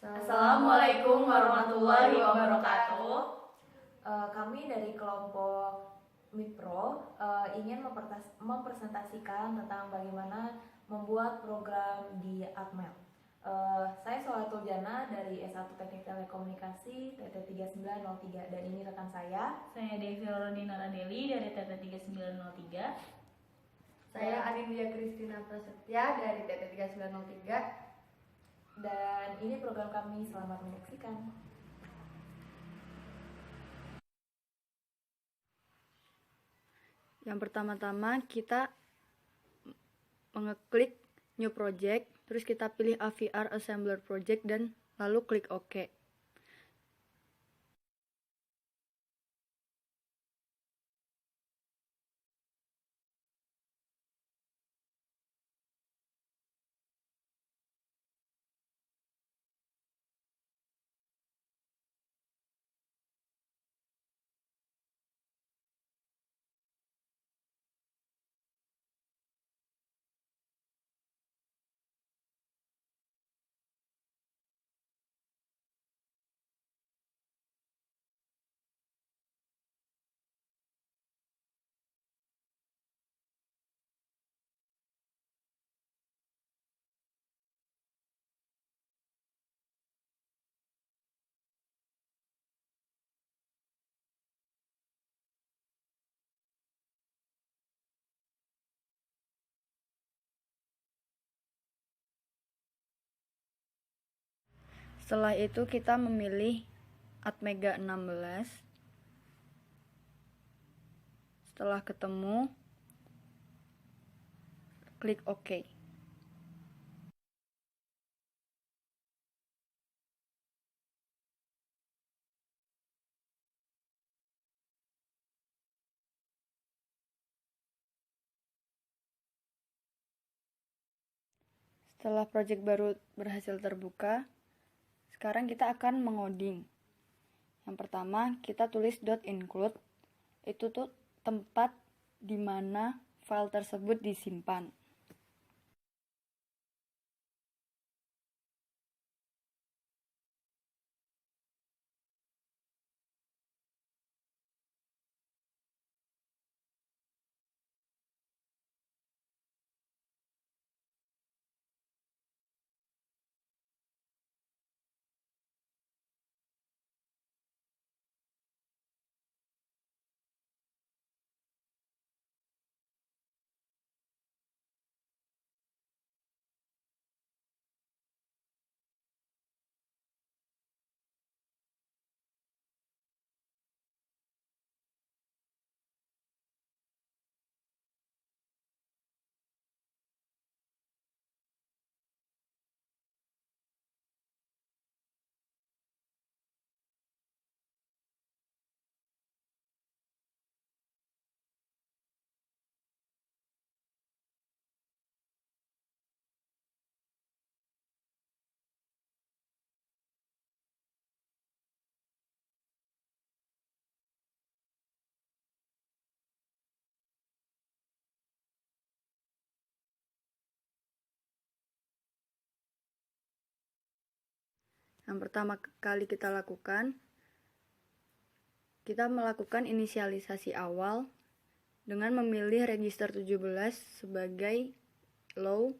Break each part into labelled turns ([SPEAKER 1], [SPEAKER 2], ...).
[SPEAKER 1] Assalamualaikum warahmatullahi wabarakatuh.
[SPEAKER 2] Kami dari kelompok Mipro ingin mempresentasikan tentang bagaimana membuat program di Atmel. Saya Sholatul Jana dari S1 Teknik Telekomunikasi TT3903 dan ini rekan saya.
[SPEAKER 1] Saya Devi Rodina Radeli dari TT3903.
[SPEAKER 3] Saya Anindya Kristina Prasetya dari TT3903.
[SPEAKER 2] Dan ini program kami, selamat menyaksikan.
[SPEAKER 4] Yang pertama-tama kita mengeklik New Project, terus kita pilih AVR Assembler Project dan lalu klik OK. Setelah itu kita memilih Atmega 16. Setelah ketemu, klik OK. Setelah project baru berhasil terbuka, sekarang kita akan mengoding. Yang pertama, kita tulis .include. Itu tuh tempat di mana file tersebut disimpan. Yang pertama kali kita lakukan, kita melakukan inisialisasi awal dengan memilih register 17 sebagai low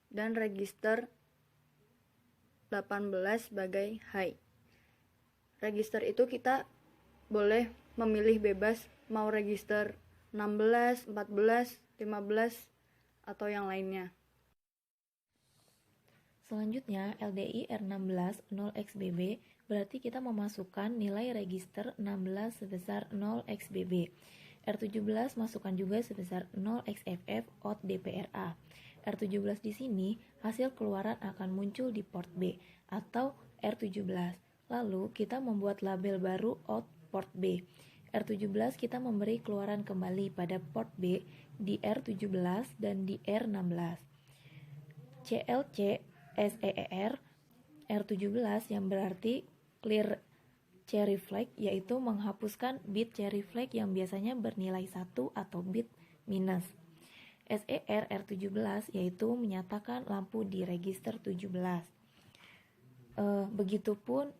[SPEAKER 4] dan register 18 sebagai high. Register itu kita boleh memilih bebas mau register 16, 14, 15, atau yang lainnya.
[SPEAKER 5] Selanjutnya, LDI R16 0xBB berarti kita memasukkan nilai register 16 sebesar 0xBB. R17 masukkan juga sebesar 0xFF out DPRA. R17 di sini hasil keluaran akan muncul di port B atau R17. Lalu kita membuat label baru out port B. R17 kita memberi keluaran kembali pada port B di R17 dan di R16. CLC SEER R17 yang berarti clear cherry flag, yaitu menghapuskan bit cherry flag yang biasanya bernilai 1 atau bit minus. SER R17 yaitu menyatakan lampu di register 17. Begitupun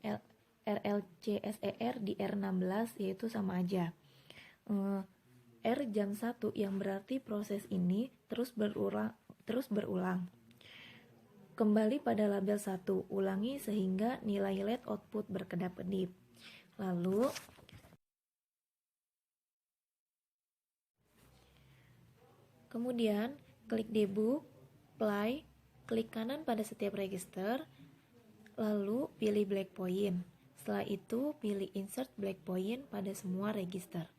[SPEAKER 5] RLCSER di R16 yaitu sama aja. R jam 1 yang berarti proses ini terus berulang. Kembali pada label 1, ulangi sehingga nilai LED output berkedap-kedip. Lalu kemudian klik debug, play, klik kanan pada setiap register, lalu pilih black point. Setelah itu pilih insert black point pada semua register.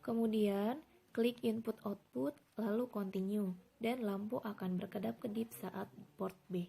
[SPEAKER 5] Kemudian, klik input output, lalu continue, dan lampu akan berkedap-kedip saat port B.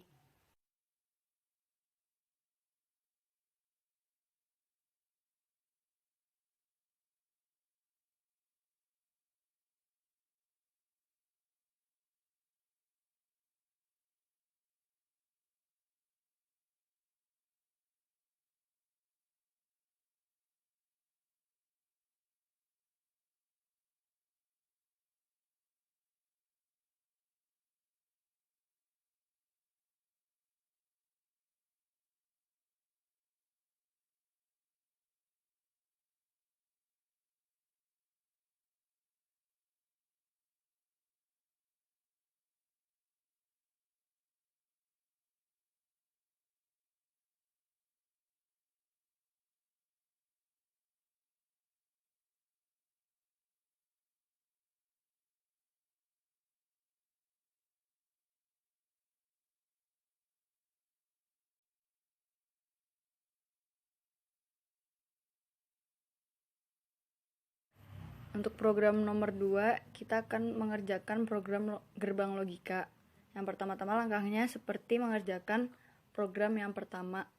[SPEAKER 4] Untuk program nomor 2, kita akan mengerjakan program gerbang logika. Yang pertama-tama langkahnya seperti mengerjakan program yang pertama.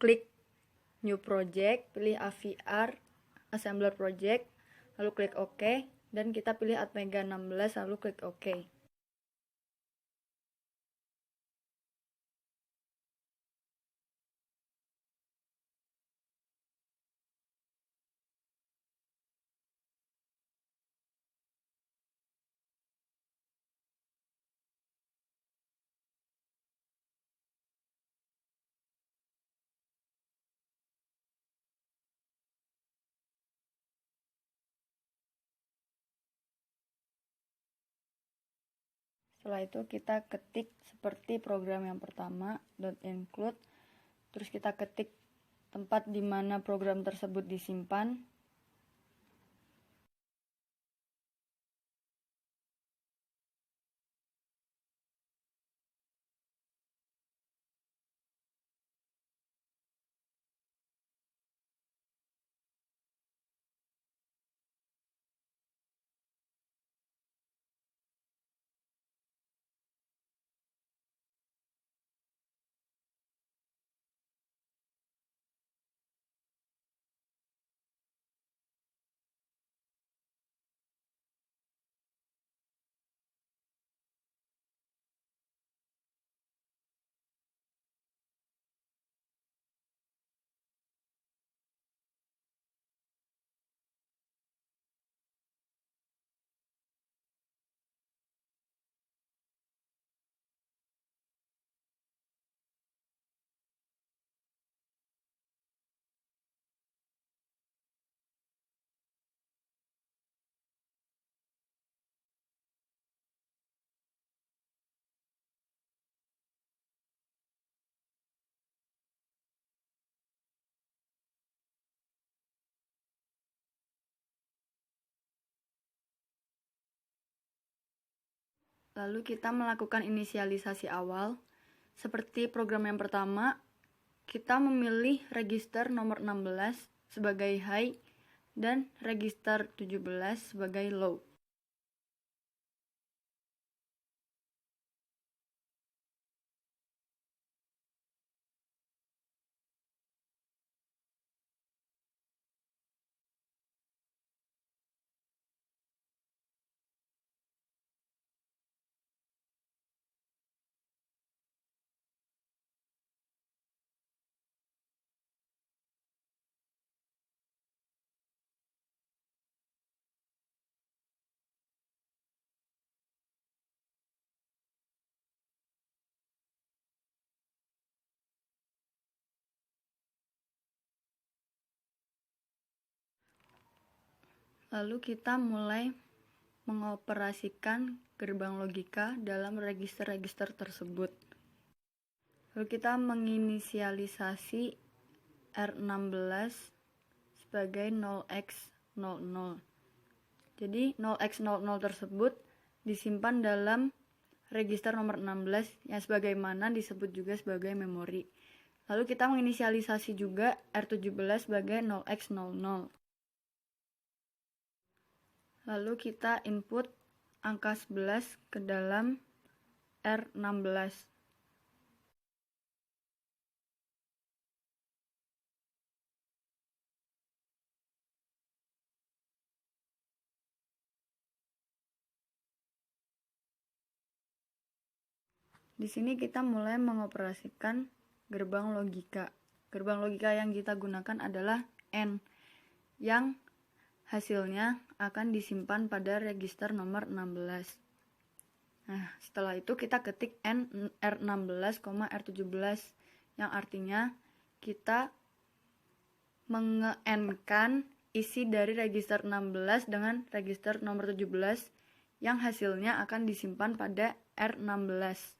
[SPEAKER 4] Klik New Project, pilih AVR, Assembler Project, lalu klik OK, dan kita pilih Atmega 16, lalu klik OK. Setelah itu kita ketik seperti program yang pertama, .include, terus kita ketik tempat di mana program tersebut disimpan. Lalu kita melakukan inisialisasi awal. Seperti program yang pertama, kita memilih register nomor 16 sebagai high dan register 17 sebagai low. Lalu kita mulai mengoperasikan gerbang logika dalam register-register tersebut. Lalu kita menginisialisasi R16 sebagai 0x00. Jadi 0x00 tersebut disimpan dalam register nomor 16 yang sebagaimana disebut juga sebagai memori. Lalu kita menginisialisasi juga R17 sebagai 0x00. Lalu kita input angka 11 ke dalam R16. Di sini kita mulai mengoperasikan gerbang logika. Gerbang logika yang kita gunakan adalah N, yang hasilnya akan disimpan pada register nomor 16. Nah, setelah itu kita ketik N R16, R17, yang artinya kita menge-N-kan isi dari register 16 dengan register nomor 17 yang hasilnya akan disimpan pada R16.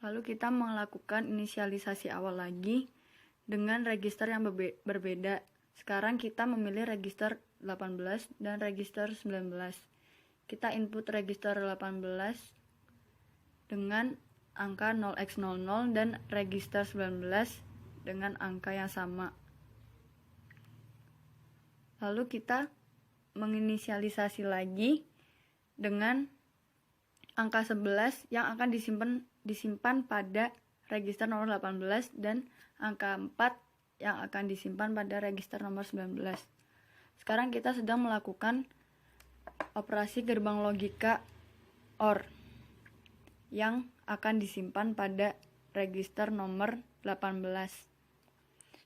[SPEAKER 4] Lalu kita melakukan inisialisasi awal lagi dengan register yang berbeda. Sekarang kita memilih register 18 dan register 19. Kita input register 18 dengan angka 0x00 dan register 19 dengan angka yang sama. Lalu kita menginisialisasi lagi dengan angka 11 yang akan disimpan pada register nomor 18 dan angka 4 yang akan disimpan pada register nomor 19. Sekarang kita sedang melakukan operasi gerbang logika OR yang akan disimpan pada register nomor 18.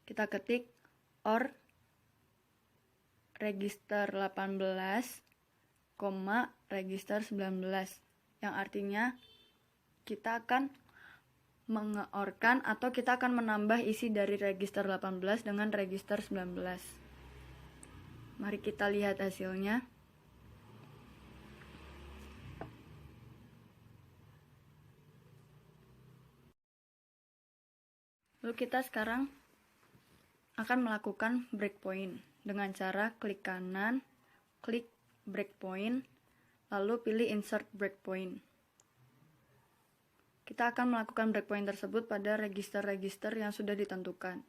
[SPEAKER 4] Kita ketik OR register 18, register 19. Yang artinya kita akan mengeorkan atau kita akan menambah isi dari register 18 dengan register 19. Mari kita lihat hasilnya. Lalu kita sekarang akan melakukan breakpoint dengan cara klik kanan, klik breakpoint, lalu pilih insert breakpoint. Kita akan melakukan breakpoint tersebut pada register-register yang sudah ditentukan.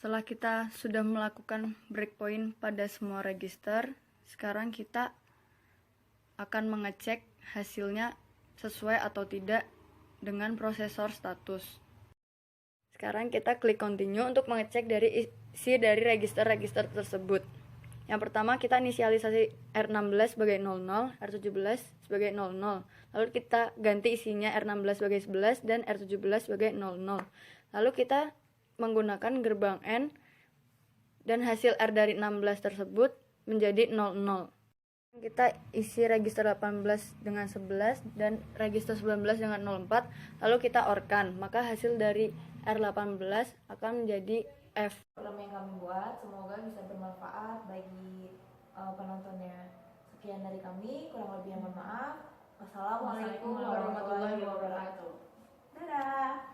[SPEAKER 4] Setelah kita sudah melakukan breakpoint pada semua register, sekarang kita akan mengecek hasilnya sesuai atau tidak dengan prosesor status. Sekarang kita klik continue untuk mengecek dari isi dari register-register tersebut. Yang pertama kita inisialisasi R16 sebagai 00, R17 sebagai 00. Lalu kita ganti isinya R16 sebagai 11 dan R17 sebagai 00. Lalu kita menggunakan gerbang N dan hasil R dari 16 tersebut menjadi 00. Kita isi register 18 dengan 11 dan register 19 dengan 04, lalu kita OR-kan, maka hasil dari R18 akan menjadi F.
[SPEAKER 2] Program yang kami buat semoga bisa bermanfaat bagi penontonnya. Sekian dari kami, kurang lebih mohon maaf. Wassalamualaikum warahmatullahi wabarakatuh. Dadah.